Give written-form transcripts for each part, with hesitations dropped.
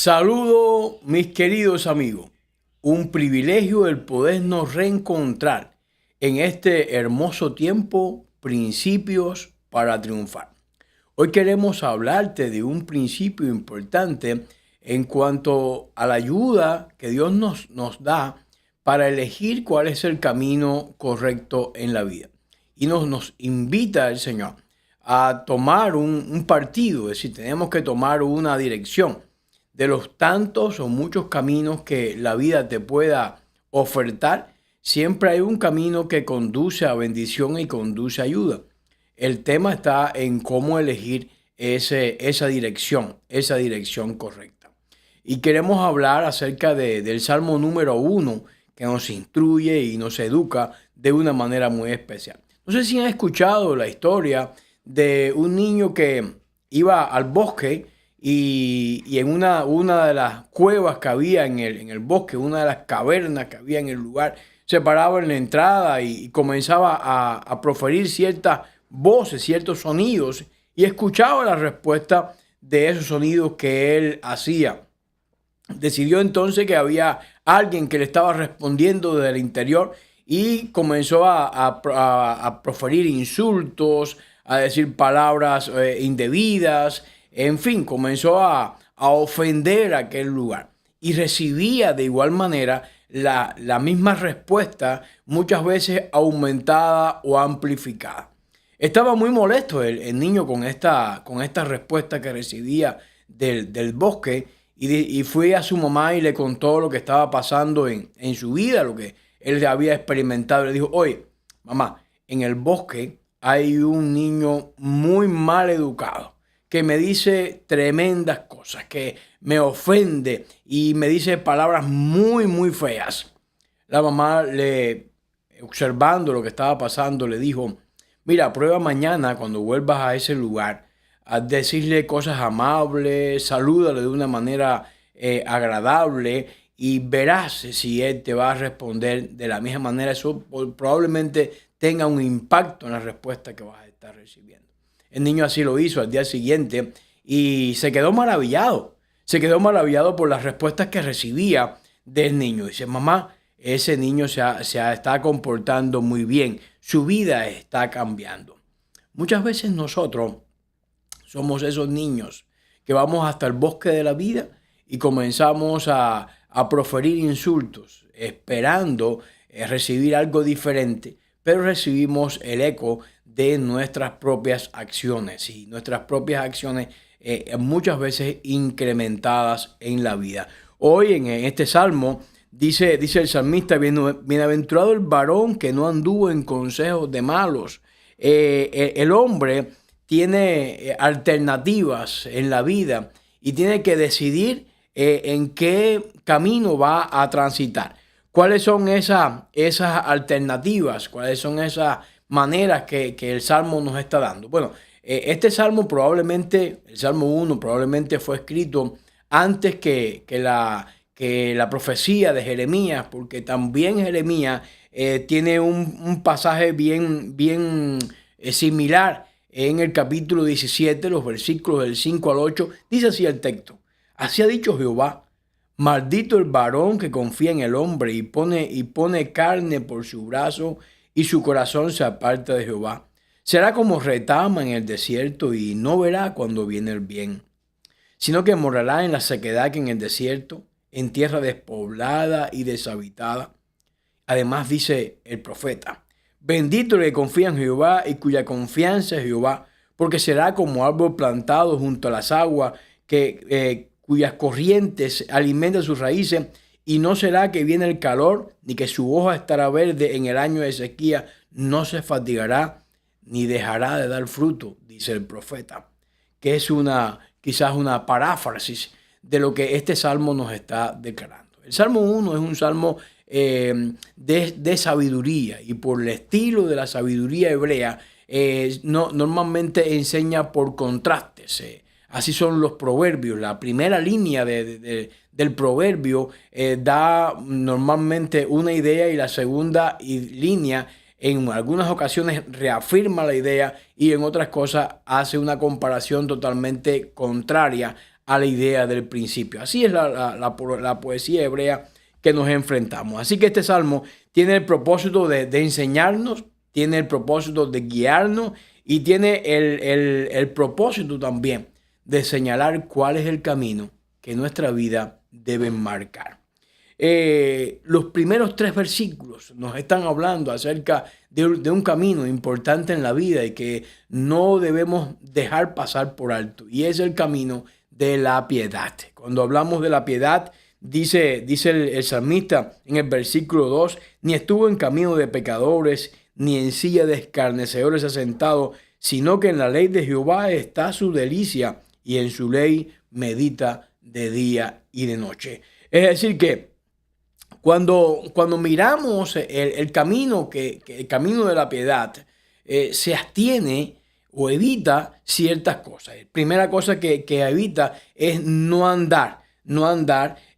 Saludo, mis queridos amigos. Un privilegio el podernos reencontrar en este hermoso tiempo, principios para triunfar. Hoy queremos hablarte de un principio importante en cuanto a la ayuda que Dios nos da para elegir cuál es el camino correcto en la vida. Y nos invita el Señor a tomar un partido, es decir, tenemos que tomar una dirección de los tantos o muchos caminos que la vida te pueda ofertar. Siempre hay un camino que conduce a bendición y conduce a ayuda. El tema está en cómo elegir esa dirección correcta. Y queremos hablar acerca del Salmo número 1, que nos instruye y nos educa de una manera muy especial. No sé si han escuchado la historia de un niño que iba al bosque y en una de las cuevas que había en el bosque, una de las cavernas que había en el lugar, se paraba en la entrada y comenzaba a proferir ciertas voces, ciertos sonidos, y escuchaba la respuesta de esos sonidos que él hacía. Decidió entonces que había alguien que le estaba respondiendo desde el interior y comenzó a proferir insultos, a decir palabras indebidas. En fin, comenzó a ofender aquel lugar y recibía de igual manera la misma respuesta, muchas veces aumentada o amplificada. Estaba muy molesto el niño con esta respuesta que recibía del bosque y fue a su mamá y le contó lo que estaba pasando en su vida, lo que él había experimentado. Le dijo: oye, mamá, en el bosque hay un niño muy mal educado que me dice tremendas cosas, que me ofende y me dice palabras muy, muy feas. La mamá, observando lo que estaba pasando, le dijo: mira, prueba mañana cuando vuelvas a ese lugar a decirle cosas amables, salúdale de una manera agradable y verás si él te va a responder de la misma manera. Eso probablemente tenga un impacto en la respuesta que vas a estar recibiendo. El niño así lo hizo al día siguiente y se quedó maravillado. Se quedó maravillado por las respuestas que recibía del niño. Dice: mamá, ese niño se está comportando muy bien. Su vida está cambiando. Muchas veces nosotros somos esos niños que vamos hasta el bosque de la vida y comenzamos a proferir insultos, esperando recibir algo diferente, pero recibimos el eco de nuestras propias acciones y nuestras propias acciones muchas veces incrementadas en la vida. Hoy en este salmo dice el salmista: bienaventurado el varón que no anduvo en consejos de malos. El hombre tiene alternativas en la vida y tiene que decidir en qué camino va a transitar. ¿Cuáles son esas alternativas? ¿Cuáles son esas maneras que el Salmo nos está dando? Bueno, este Salmo el Salmo 1 probablemente fue escrito antes que la profecía de Jeremías, porque también Jeremías tiene un pasaje bien similar en el capítulo 17, los versículos del 5 al 8. Dice así el texto: así ha dicho Jehová, maldito el varón que confía en el hombre y pone carne por su brazo y su corazón se aparta de Jehová. Será como retama en el desierto y no verá cuando viene el bien, sino que morará en la sequedad que en el desierto, en tierra despoblada y deshabitada. Además dice el profeta: bendito el que confía en Jehová y cuya confianza es Jehová, porque será como árbol plantado junto a las aguas, cuyas corrientes alimentan sus raíces, y no será que viene el calor, ni que su hoja estará verde en el año de sequía, no se fatigará, ni dejará de dar fruto, dice el profeta, que es quizás una paráfrasis de lo que este salmo nos está declarando. El Salmo 1 es un salmo de sabiduría, y por el estilo de la sabiduría hebrea, normalmente enseña por contrastes. Así son los proverbios. La primera línea del proverbio da normalmente una idea, y la segunda línea en algunas ocasiones reafirma la idea y en otras cosas hace una comparación totalmente contraria a la idea del principio. Así es la poesía hebrea que nos enfrentamos. Así que este salmo tiene el propósito de enseñarnos, tiene el propósito de guiarnos y tiene el propósito también de señalar cuál es el camino que nuestra vida debe marcar. Los primeros 3 versículos nos están hablando acerca de un camino importante en la vida y que no debemos dejar pasar por alto, y es el camino de la piedad. Cuando hablamos de la piedad, dice el salmista en el versículo 2, ni estuvo en camino de pecadores, ni en silla de escarnecedores asentado, sino que en la ley de Jehová está su delicia, y en su ley medita de día y de noche. Es decir que cuando miramos el camino, el camino de la piedad, se abstiene o evita ciertas cosas. La primera cosa que evita es no andar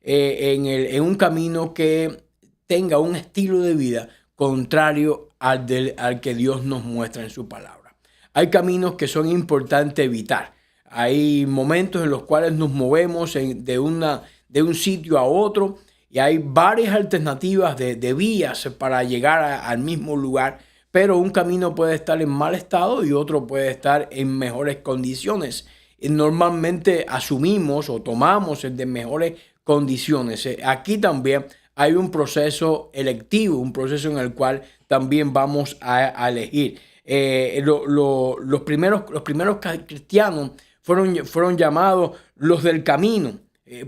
en un camino que tenga un estilo de vida contrario al que Dios nos muestra en su palabra. Hay caminos que son importantes evitar. Hay momentos en los cuales nos movemos de un sitio a otro, y hay varias alternativas de vías para llegar al mismo lugar, pero un camino puede estar en mal estado y otro puede estar en mejores condiciones. Y normalmente asumimos o tomamos el de mejores condiciones. Aquí también hay un proceso electivo, un proceso en el cual también vamos a elegir. Los primeros cristianos fueron llamados los del camino,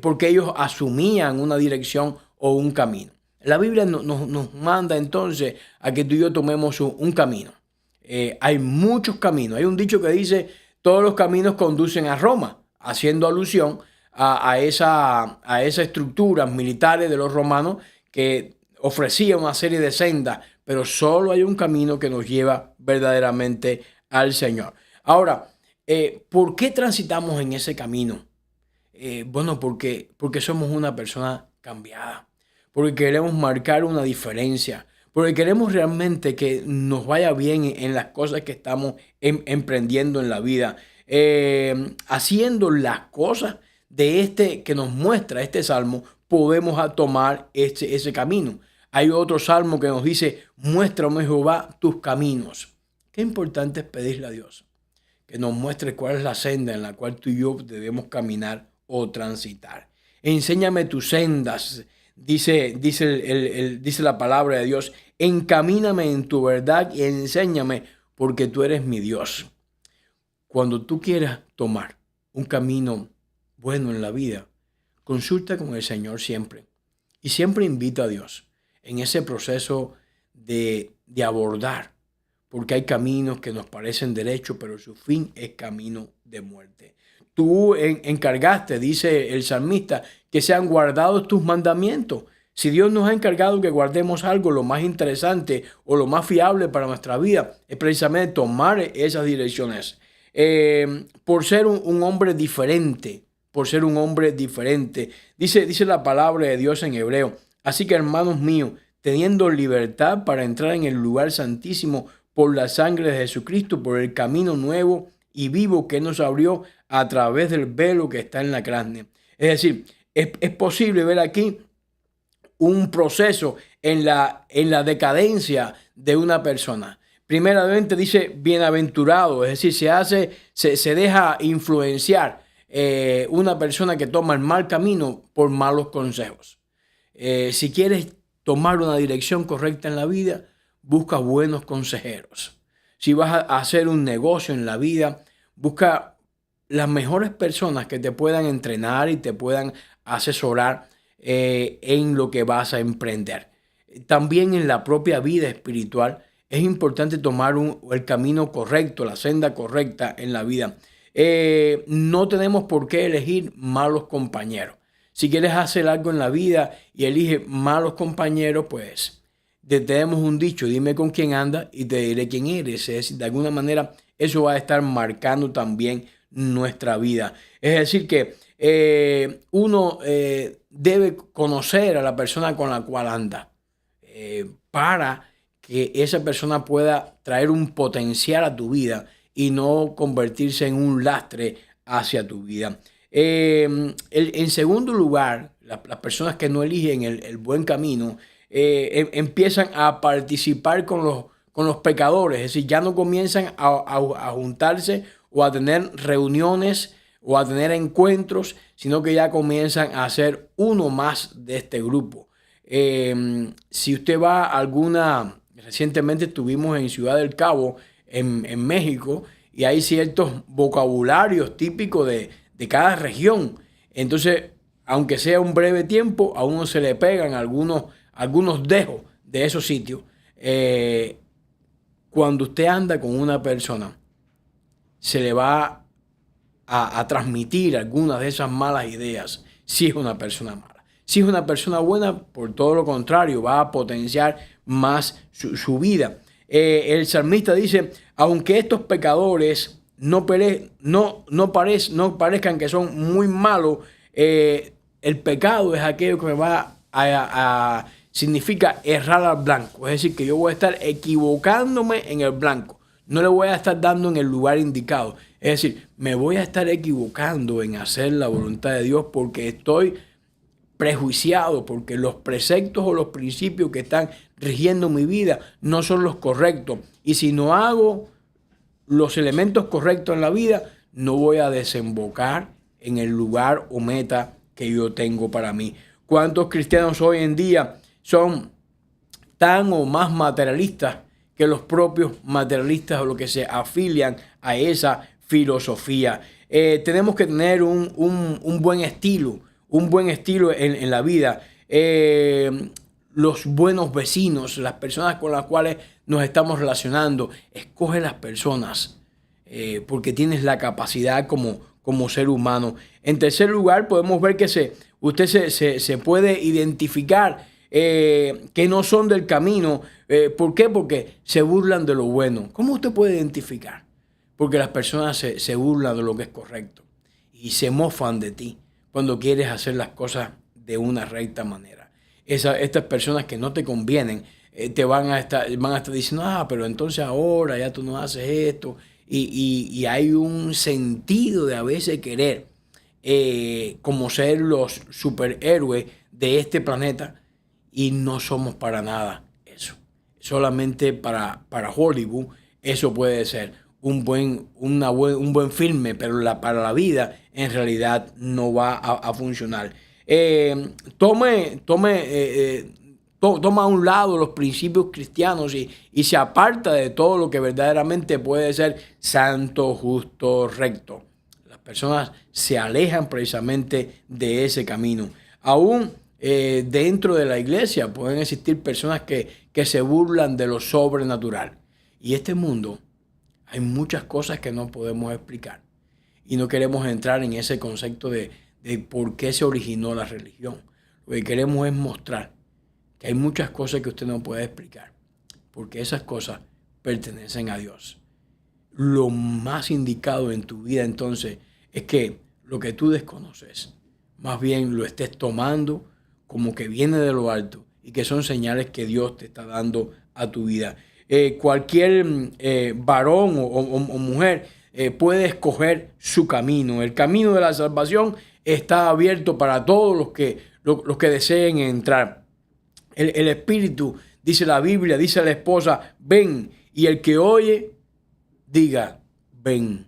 porque ellos asumían una dirección o un camino. La Biblia nos manda entonces a que tú y yo tomemos un camino. Hay muchos caminos. Hay un dicho que dice: todos los caminos conducen a Roma, haciendo alusión a esas estructuras militares de los romanos que ofrecían una serie de sendas, pero solo hay un camino que nos lleva verdaderamente al Señor. Ahora, ¿por qué transitamos en ese camino? Bueno, porque somos una persona cambiada, porque queremos marcar una diferencia, porque queremos realmente que nos vaya bien en las cosas que estamos emprendiendo en la vida, haciendo las cosas de que nos muestra este salmo. Podemos tomar ese camino. Hay otro salmo que nos dice: muéstrame, Jehová, tus caminos. Qué importante es pedirle a Dios que nos muestre cuál es la senda en la cual tú y yo debemos caminar o transitar. Enséñame tus sendas, dice la palabra de Dios. Encamíname en tu verdad y enséñame, porque tú eres mi Dios. Cuando tú quieras tomar un camino bueno en la vida, consulta con el Señor siempre. Y siempre invita a Dios en ese proceso de abordar, porque hay caminos que nos parecen derechos, pero su fin es camino de muerte. Tú encargaste, dice el salmista, que sean guardados tus mandamientos. Si Dios nos ha encargado que guardemos algo, lo más interesante o lo más fiable para nuestra vida es precisamente tomar esas direcciones. Por ser un hombre diferente, dice la palabra de Dios en hebreo. Así que, hermanos míos, teniendo libertad para entrar en el lugar santísimo por la sangre de Jesucristo, por el camino nuevo y vivo que nos abrió a través del velo que está en la carne. Es decir, es posible ver aquí un proceso en la decadencia de una persona. Primeramente dice bienaventurado, es decir, se deja influenciar una persona que toma el mal camino por malos consejos. Si quieres tomar una dirección correcta en la vida, busca buenos consejeros. Si vas a hacer un negocio en la vida, busca las mejores personas que te puedan entrenar y te puedan asesorar en lo que vas a emprender. También en la propia vida espiritual es importante tomar el camino correcto, la senda correcta en la vida. No tenemos por qué elegir malos compañeros. Si quieres hacer algo en la vida y eliges malos compañeros, pues tenemos un dicho: dime con quién andas y te diré quién eres. Es decir, de alguna manera eso va a estar marcando también nuestra vida. Es decir que uno debe conocer a la persona con la cual anda para que esa persona pueda traer un potencial a tu vida y no convertirse en un lastre hacia tu vida. En segundo lugar, las personas que no eligen el buen camino empiezan a participar con los pecadores, es decir, ya no comienzan a juntarse o a tener reuniones o a tener encuentros, sino que ya comienzan a ser uno más de este grupo. Si usted va a recientemente estuvimos en Ciudad del Cabo, en México, y hay ciertos vocabularios típicos de cada región. Entonces, aunque sea un breve tiempo, a uno se le pegan algunos dejos de esos sitios. Cuando usted anda con una persona, se le va a transmitir algunas de esas malas ideas si es una persona mala. Si es una persona buena, por todo lo contrario, va a potenciar más su vida. El salmista dice, aunque estos pecadores no parezcan que son muy malos, el pecado es aquello que me va significa errar al blanco. Es decir, que yo voy a estar equivocándome en el blanco. No le voy a estar dando en el lugar indicado. Es decir, me voy a estar equivocando en hacer la voluntad de Dios porque estoy prejuiciado, porque los preceptos o los principios que están rigiendo mi vida no son los correctos. Y si no hago los elementos correctos en la vida, no voy a desembocar en el lugar o meta que yo tengo para mí. ¿Cuántos cristianos hoy en día son tan o más materialistas que los propios materialistas o los que se afilian a esa filosofía? Tenemos que tener un buen estilo, en la vida. Los buenos vecinos, las personas con las cuales nos estamos relacionando, escoge las personas porque tienes la capacidad como ser humano. En tercer lugar, podemos ver que usted se puede identificar que no son del camino. ¿Por qué? Porque se burlan de lo bueno. ¿Cómo usted puede identificar? Porque las personas se burlan de lo que es correcto y se mofan de ti cuando quieres hacer las cosas de una recta manera. Estas personas que no te convienen te van a estar diciendo, pero entonces ahora ya tú no haces esto. Y hay un sentido de a veces querer como ser los superhéroes de este planeta y no somos para nada eso. Solamente para Hollywood eso puede ser un buen filme, pero para la vida en realidad no va a funcionar. Toma a un lado los principios cristianos y se aparta de todo lo que verdaderamente puede ser santo, justo, recto. Las personas se alejan precisamente de ese camino. Aún dentro de la iglesia pueden existir personas que se burlan de lo sobrenatural. Y este mundo hay muchas cosas que no podemos explicar. Y no queremos entrar en ese concepto de por qué se originó la religión. Lo que queremos es mostrar que hay muchas cosas que usted no puede explicar, porque esas cosas pertenecen a Dios. Lo más indicado en tu vida entonces es que lo que tú desconoces, más bien lo estés tomando como que viene de lo alto y que son señales que Dios te está dando a tu vida. Cualquier varón o mujer puede escoger su camino. El camino de la salvación está abierto para todos los que deseen entrar. El Espíritu, dice la Biblia, dice a la esposa, ven. Y el que oye, diga, ven.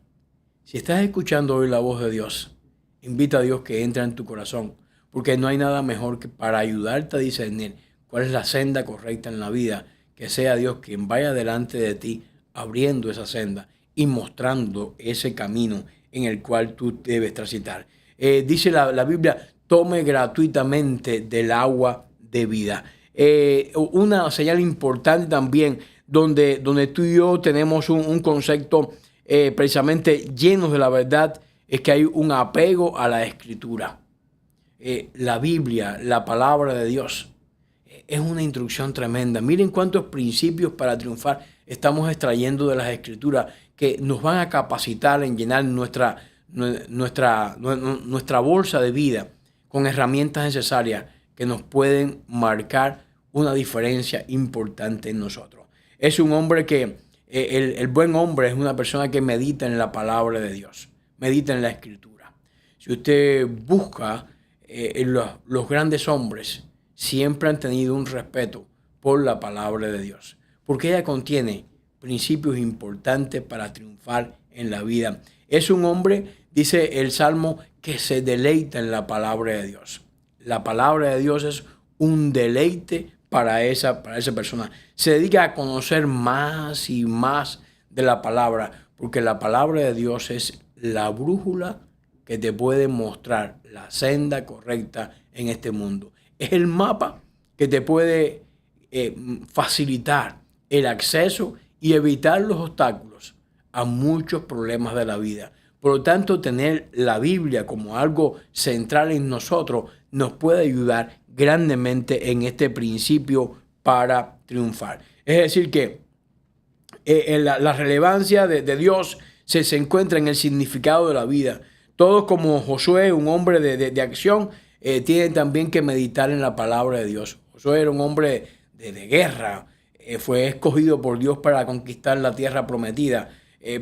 Si estás escuchando hoy la voz de Dios, invita a Dios que entre en tu corazón, porque no hay nada mejor que para ayudarte a discernir cuál es la senda correcta en la vida, que sea Dios quien vaya delante de ti, abriendo esa senda y mostrando ese camino en el cual tú debes transitar. Dice la Biblia, tome gratuitamente del agua de vida. Una señal importante también, donde tú y yo tenemos un concepto precisamente lleno de la verdad, es que hay un apego a la Escritura. La Biblia, la palabra de Dios, es una instrucción tremenda. Miren cuántos principios para triunfar estamos extrayendo de las Escrituras que nos van a capacitar en llenar nuestra bolsa de vida con herramientas necesarias que nos pueden marcar una diferencia importante en nosotros. Es un hombre que, el buen hombre es una persona que medita en la palabra de Dios, medita en la Escritura. Si usted busca los grandes hombres, siempre han tenido un respeto por la palabra de Dios, porque ella contiene principios importantes para triunfar en la vida. Es un hombre, dice el Salmo, que se deleita en la palabra de Dios. La palabra de Dios es un deleite para esa persona. Se dedica a conocer más y más de la palabra, porque la palabra de Dios es la brújula que te puede mostrar la senda correcta en este mundo. Es el mapa que te puede facilitar el acceso y evitar los obstáculos a muchos problemas de la vida. Por lo tanto, tener la Biblia como algo central en nosotros nos puede ayudar grandemente en este principio para triunfar. Es decir que la relevancia de Dios se encuentra en el significado de la vida. Todos como Josué, un hombre de acción, tienen también que meditar en la palabra de Dios. Josué era un hombre de guerra, fue escogido por Dios para conquistar la tierra prometida,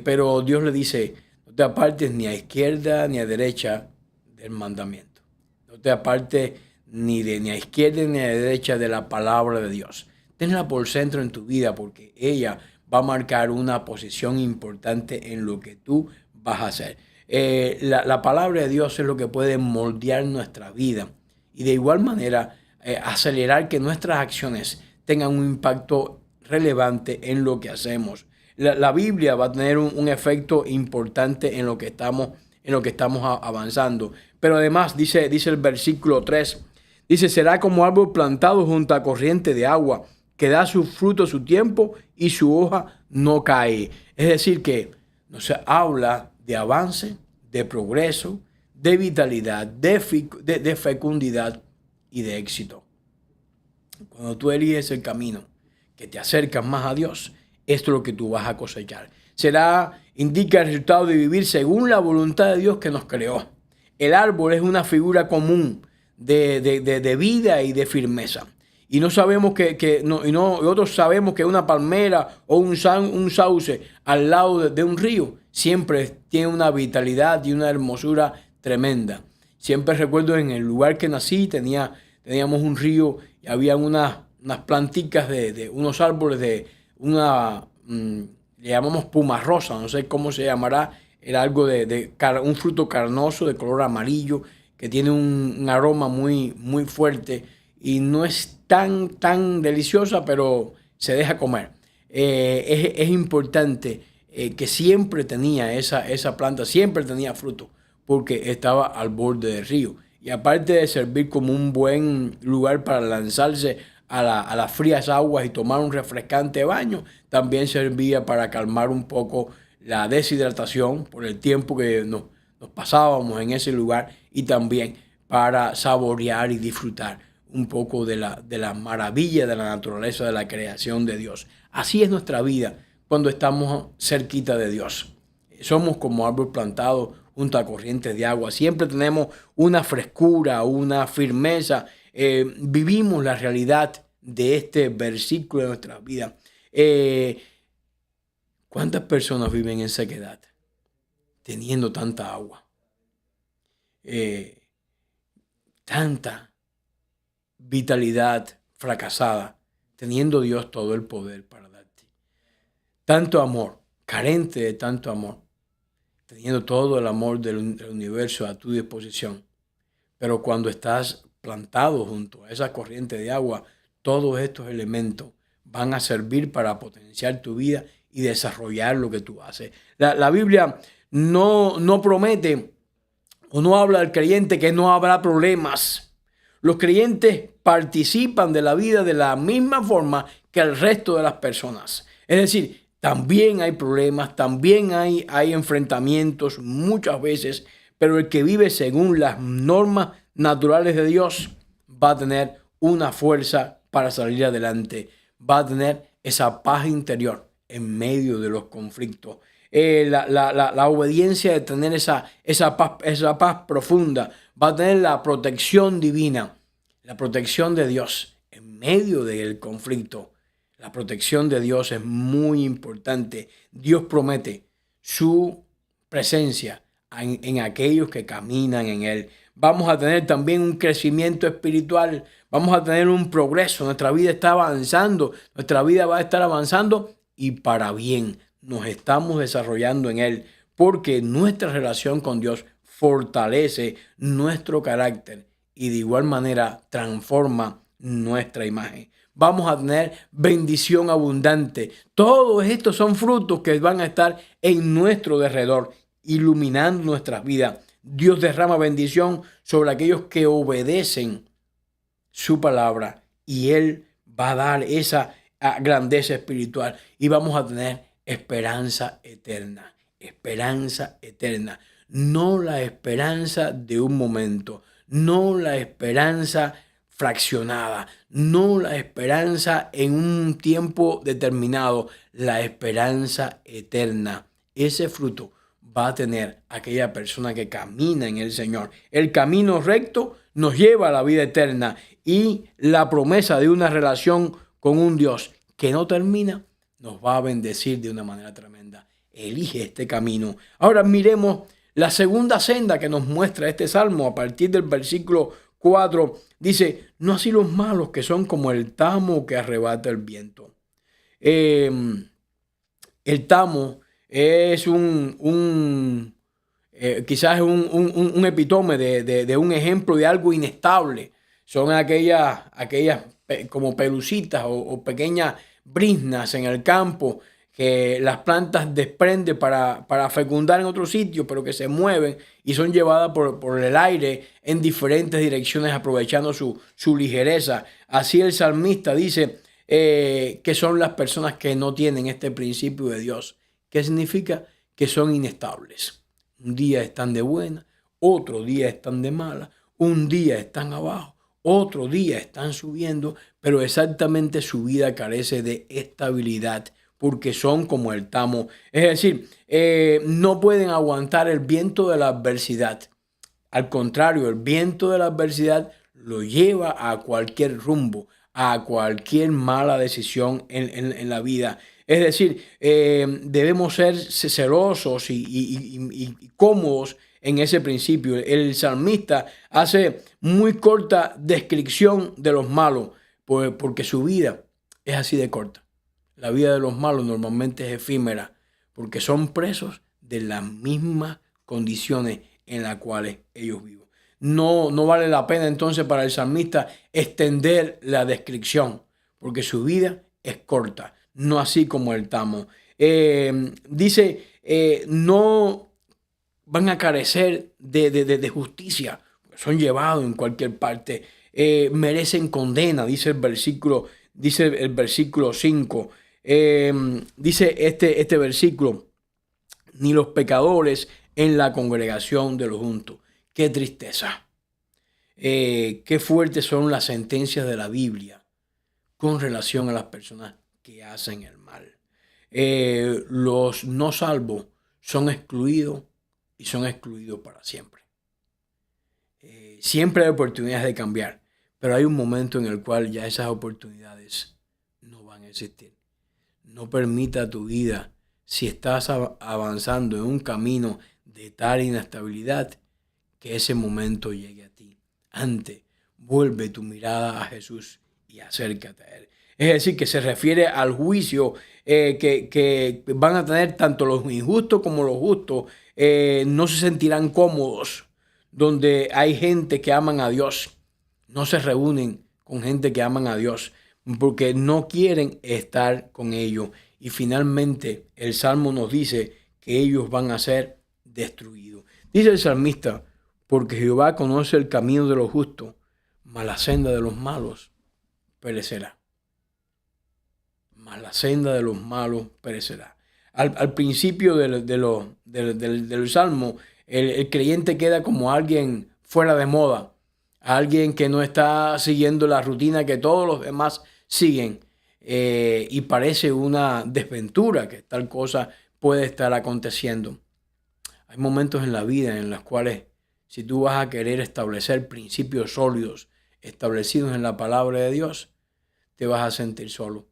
pero Dios le dice: no te apartes ni a izquierda ni a derecha del mandamiento. No te apartes ni a izquierda ni a derecha de la palabra de Dios. Tenla por centro en tu vida, porque ella va a marcar una posición importante en lo que tú vas a hacer. La palabra de Dios es lo que puede moldear nuestra vida y de igual manera acelerar que nuestras acciones tengan un impacto relevante en lo que hacemos. La Biblia va a tener un efecto importante en lo que estamos avanzando. Pero además dice el versículo 3, dice: será como árbol plantado junto a corriente de agua, que da su fruto a su tiempo y su hoja no cae. Es decir, que nos habla de avance, de progreso, de vitalidad, de fecundidad y de éxito. Cuando tú eliges el camino que te acercas más a Dios, esto es lo que tú vas a cosechar. Indica el resultado de vivir según la voluntad de Dios que nos creó. El árbol es una figura común de vida y de firmeza. Y no sabemos nosotros sabemos que una palmera o un sauce al lado de un río siempre tiene una vitalidad y una hermosura tremenda. Siempre recuerdo en el lugar que nací, teníamos un río y había unas planticas de unos árboles de le llamamos pumarrosa, no sé cómo se llamará. Era algo un fruto carnoso de color amarillo que tiene un aroma muy, muy fuerte y no es tan deliciosa, pero se deja comer. Es importante que siempre tenía esa planta, siempre tenía fruto, porque estaba al borde del río. Y aparte de servir como un buen lugar para lanzarse a las frías aguas y tomar un refrescante baño, también servía para calmar un poco la deshidratación por el tiempo que nos pasábamos en ese lugar, y también para saborear y disfrutar un poco de la maravilla de la naturaleza, de la creación de Dios. Así es nuestra vida cuando estamos cerquita de Dios. Somos como árbol plantado junto a corrientes de agua. Siempre tenemos una frescura, una firmeza. Vivimos la realidad de este versículo en nuestra vida. ¿Cuántas personas viven en sequedad teniendo tanta agua? Tanta vitalidad fracasada, teniendo Dios todo el poder para darte. Tanto amor, carente de tanto amor, teniendo todo el amor del universo a tu disposición. Pero cuando estás plantado junto a esa corriente de agua, todos estos elementos van a servir para potenciar tu vida y desarrollar lo que tú haces. La Biblia no promete o no habla al creyente que no habrá problemas. Los creyentes participan de la vida de la misma forma que el resto de las personas. Es decir, también hay problemas, también hay enfrentamientos muchas veces, pero el que vive según las normas naturales de Dios va a tener una fuerza para salir adelante, va a tener esa paz interior en medio de los conflictos. La obediencia de tener esa paz profunda, va a tener la protección divina, la protección de Dios en medio del conflicto. La protección de Dios es muy importante. Dios promete su presencia en aquellos que caminan en Él. Vamos a tener también un crecimiento espiritual, vamos a tener un progreso, nuestra vida está avanzando, nuestra vida va a estar avanzando y para bien. Nos estamos desarrollando en Él porque nuestra relación con Dios fortalece nuestro carácter y de igual manera transforma nuestra imagen. Vamos a tener bendición abundante. Todos estos son frutos que van a estar en nuestro derredor, iluminando nuestras vidas. Dios derrama bendición sobre aquellos que obedecen su palabra y Él va a dar esa grandeza espiritual y vamos a tener esperanza eterna. Esperanza eterna. No la esperanza de un momento, no la esperanza fraccionada, no la esperanza en un tiempo determinado, la esperanza eterna. Ese fruto va a tener aquella persona que camina en el Señor. El camino recto nos lleva a la vida eterna y la promesa de una relación con un Dios que no termina nos va a bendecir de una manera tremenda. Elige este camino. Ahora miremos la segunda senda que nos muestra este salmo a partir del versículo 4. Dice, no así los malos que son como el tamo que arrebata el viento. El tamo es quizás un epítome de un ejemplo de algo inestable. Son aquellas como pelucitas o pequeñas briznas en el campo que las plantas desprenden para fecundar en otro sitio, pero que se mueven y son llevadas por el aire en diferentes direcciones aprovechando su ligereza. Así el salmista dice que son las personas que no tienen este principio de Dios. ¿Qué significa? Que son inestables. Un día están de buena, otro día están de mala, un día están abajo, otro día están subiendo, pero exactamente su vida carece de estabilidad porque son como el tamo. Es decir, no pueden aguantar el viento de la adversidad. Al contrario, el viento de la adversidad lo lleva a cualquier rumbo, a cualquier mala decisión en la vida. Es decir, debemos ser celosos y cómodos en ese principio. El salmista hace muy corta descripción de los malos, porque su vida es así de corta. La vida de los malos normalmente es efímera, porque son presos de las mismas condiciones en las cuales ellos viven. No vale la pena entonces para el salmista extender la descripción, porque su vida es corta, no así como el tamo. Dice, no van a carecer de justicia, son llevados en cualquier parte, merecen condena, dice el versículo 5. Dice este versículo, ni los pecadores en la congregación de los justos. Qué tristeza. Qué fuertes son las sentencias de la Biblia con relación a las personas que hacen el mal. Los no salvos son excluidos y son excluidos para siempre. Siempre hay oportunidades de cambiar, pero hay un momento en el cual ya esas oportunidades no van a existir. No permita tu vida, si estás avanzando en un camino de tal inestabilidad, que ese momento llegue a ti. Antes, vuelve tu mirada a Jesús y acércate a Él. Es decir, que se refiere al juicio que van a tener tanto los injustos como los justos. No se sentirán cómodos donde hay gente que aman a Dios. No se reúnen con gente que aman a Dios porque no quieren estar con ellos. Y finalmente el Salmo nos dice que ellos van a ser destruidos. Dice el salmista, porque Jehová conoce el camino de los justos, mas la senda de los malos perecerá. Mas la senda de los malos perecerá. Al principio del Salmo, el creyente queda como alguien fuera de moda, alguien que no está siguiendo la rutina que todos los demás siguen, y parece una desventura que tal cosa puede estar aconteciendo. Hay momentos en la vida en los cuales, si tú vas a querer establecer principios sólidos establecidos en la palabra de Dios, te vas a sentir solo,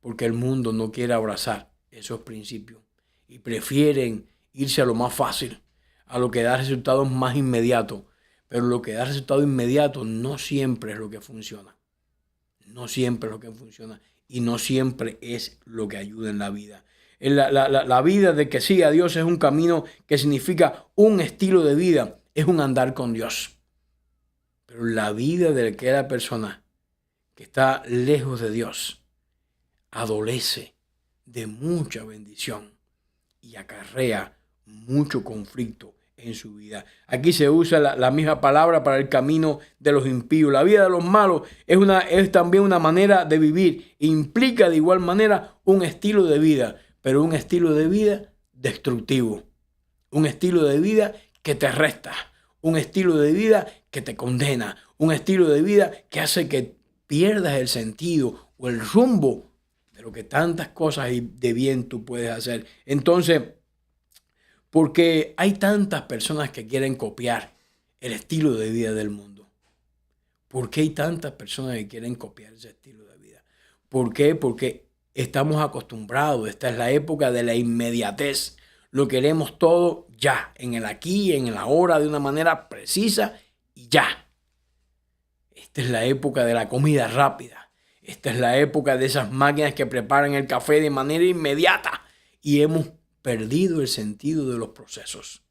porque el mundo no quiere abrazar esos principios y prefieren irse a lo más fácil, a lo que da resultados más inmediatos. Pero lo que da resultado inmediato no siempre es lo que funciona. No siempre es lo que funciona y no siempre es lo que ayuda en la vida. La vida de que siga a Dios es un camino que significa un estilo de vida, es un andar con Dios. Pero la vida de aquella persona que está lejos de Dios adolece de mucha bendición y acarrea mucho conflicto en su vida. Aquí se usa la misma palabra para el camino de los impíos. La vida de los malos es también una manera de vivir. Implica de igual manera un estilo de vida, pero un estilo de vida destructivo. Un estilo de vida que te resta. Un estilo de vida que te condena. Un estilo de vida que hace que pierdas el sentido o el rumbo de lo que tantas cosas de bien tú puedes hacer. Entonces, porque hay tantas personas que quieren copiar el estilo de vida del mundo. ¿Por qué hay tantas personas que quieren copiar ese estilo de vida? ¿Por qué? Porque estamos acostumbrados. Esta es la época de la inmediatez. Lo queremos todo ya, en el aquí, en el ahora, de una manera precisa y ya. Esta es la época de la comida rápida. Esta es la época de esas máquinas que preparan el café de manera inmediata. Y hemos perdido el sentido de los procesos.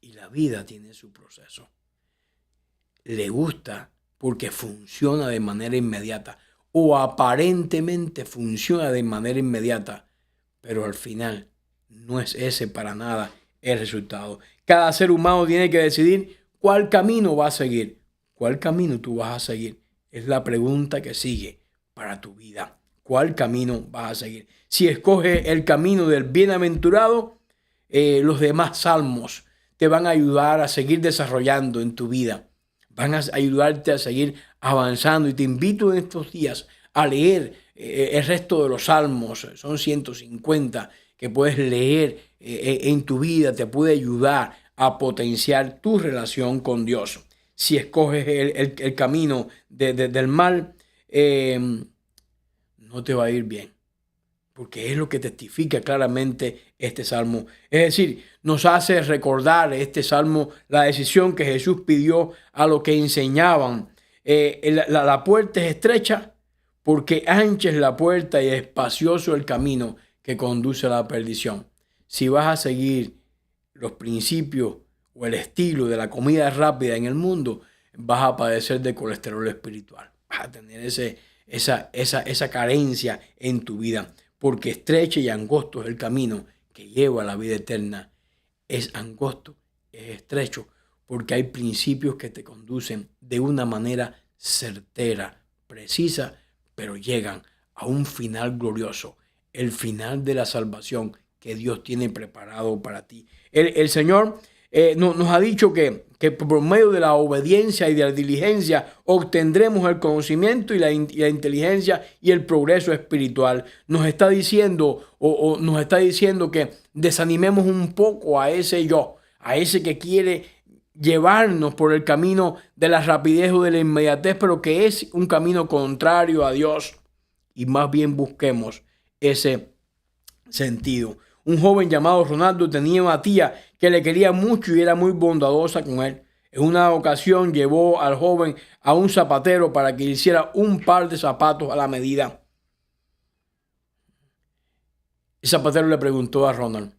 Y la vida tiene su proceso. Le gusta porque funciona de manera inmediata. O aparentemente funciona de manera inmediata. Pero al final no es ese para nada el resultado. Cada ser humano tiene que decidir cuál camino va a seguir. ¿Cuál camino tú vas a seguir? Es la pregunta que sigue para tu vida. ¿Cuál camino vas a seguir? Si escoges el camino del bienaventurado, los demás salmos te van a ayudar a seguir desarrollando en tu vida. Van a ayudarte a seguir avanzando. Y te invito en estos días a leer el resto de los salmos. Son 150 que puedes leer en tu vida. Te puede ayudar a potenciar tu relación con Dios. Si escoges el camino del mal, no te va a ir bien, porque es lo que testifica claramente este salmo. Es decir, nos hace recordar este salmo la decisión que Jesús pidió a los que enseñaban. La puerta es estrecha porque ancha es la puerta y espacioso el camino que conduce a la perdición. Si vas a seguir los principios o el estilo de la comida rápida en el mundo, vas a padecer de colesterol espiritual. Vas a tener esa carencia en tu vida, porque estrecho y angosto es el camino que lleva a la vida eterna. Es angosto, es estrecho, porque hay principios que te conducen de una manera certera, precisa, pero llegan a un final glorioso, el final de la salvación que Dios tiene preparado para ti. El Señor nos ha dicho que por medio de la obediencia y de la diligencia obtendremos el conocimiento y la inteligencia y el progreso espiritual. Nos está diciendo nos está diciendo que desanimemos un poco a ese yo, a ese que quiere llevarnos por el camino de la rapidez o de la inmediatez, pero que es un camino contrario a Dios, y más bien busquemos ese sentido. Un joven llamado Ronaldo tenía una tía que le quería mucho y era muy bondadosa con él. En una ocasión llevó al joven a un zapatero para que le hiciera un par de zapatos a la medida. El zapatero le preguntó a Ronald: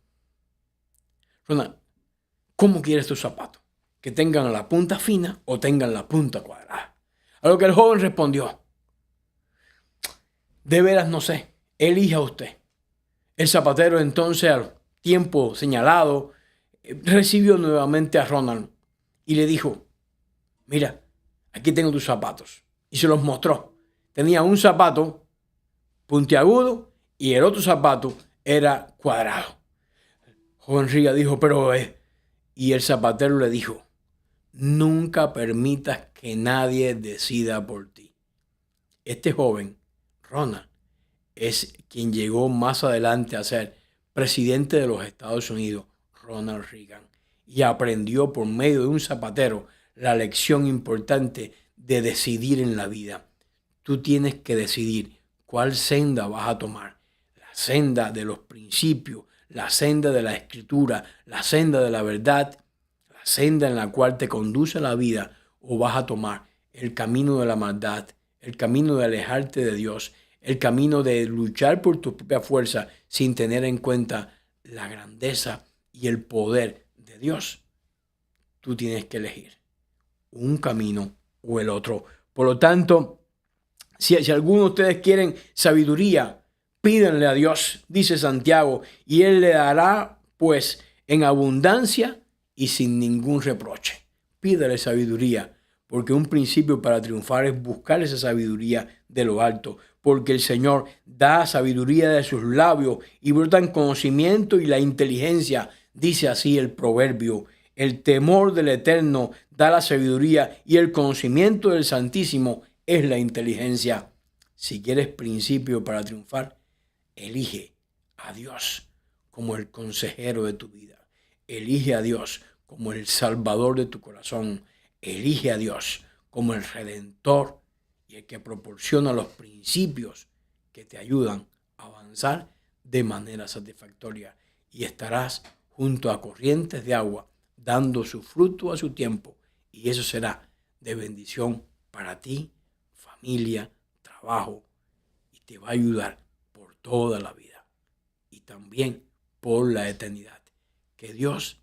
Ronald, ¿cómo quieres tus zapatos? ¿Que tengan la punta fina o tengan la punta cuadrada? A lo que el joven respondió: de veras no sé, elija usted. El zapatero entonces, al tiempo señalado, recibió nuevamente a Ronald y le dijo: mira, aquí tengo tus zapatos. Y se los mostró. Tenía un zapato puntiagudo y el otro zapato era cuadrado. Joven Riga dijo: pero y el zapatero le dijo: nunca permitas que nadie decida por ti. Este joven, Ronald, es quien llegó más adelante a ser presidente de los Estados Unidos, Ronald Reagan, y aprendió por medio de un zapatero la lección importante de decidir en la vida. Tú tienes que decidir cuál senda vas a tomar: la senda de los principios, la senda de la escritura, la senda de la verdad, la senda en la cual te conduce la vida, o vas a tomar el camino de la maldad, el camino de alejarte de Dios, el camino de luchar por tu propia fuerza sin tener en cuenta la grandeza y el poder de Dios. Tú tienes que elegir un camino o el otro. Por lo tanto, si alguno de ustedes quieren sabiduría, pídanle a Dios, dice Santiago, y Él le dará pues en abundancia y sin ningún reproche. Pídale sabiduría, porque un principio para triunfar es buscar esa sabiduría de lo alto, porque el Señor da sabiduría de sus labios y brotan conocimiento y la inteligencia. Dice así el proverbio: el temor del Eterno da la sabiduría y el conocimiento del Santísimo es la inteligencia. Si quieres principio para triunfar, elige a Dios como el consejero de tu vida. Elige a Dios como el salvador de tu corazón. Elige a Dios como el redentor y el que proporciona los principios que te ayudan a avanzar de manera satisfactoria. Y estarás junto a corrientes de agua, dando su fruto a su tiempo. Y eso será de bendición para ti, familia, trabajo, y te va a ayudar por toda la vida y también por la eternidad. Que Dios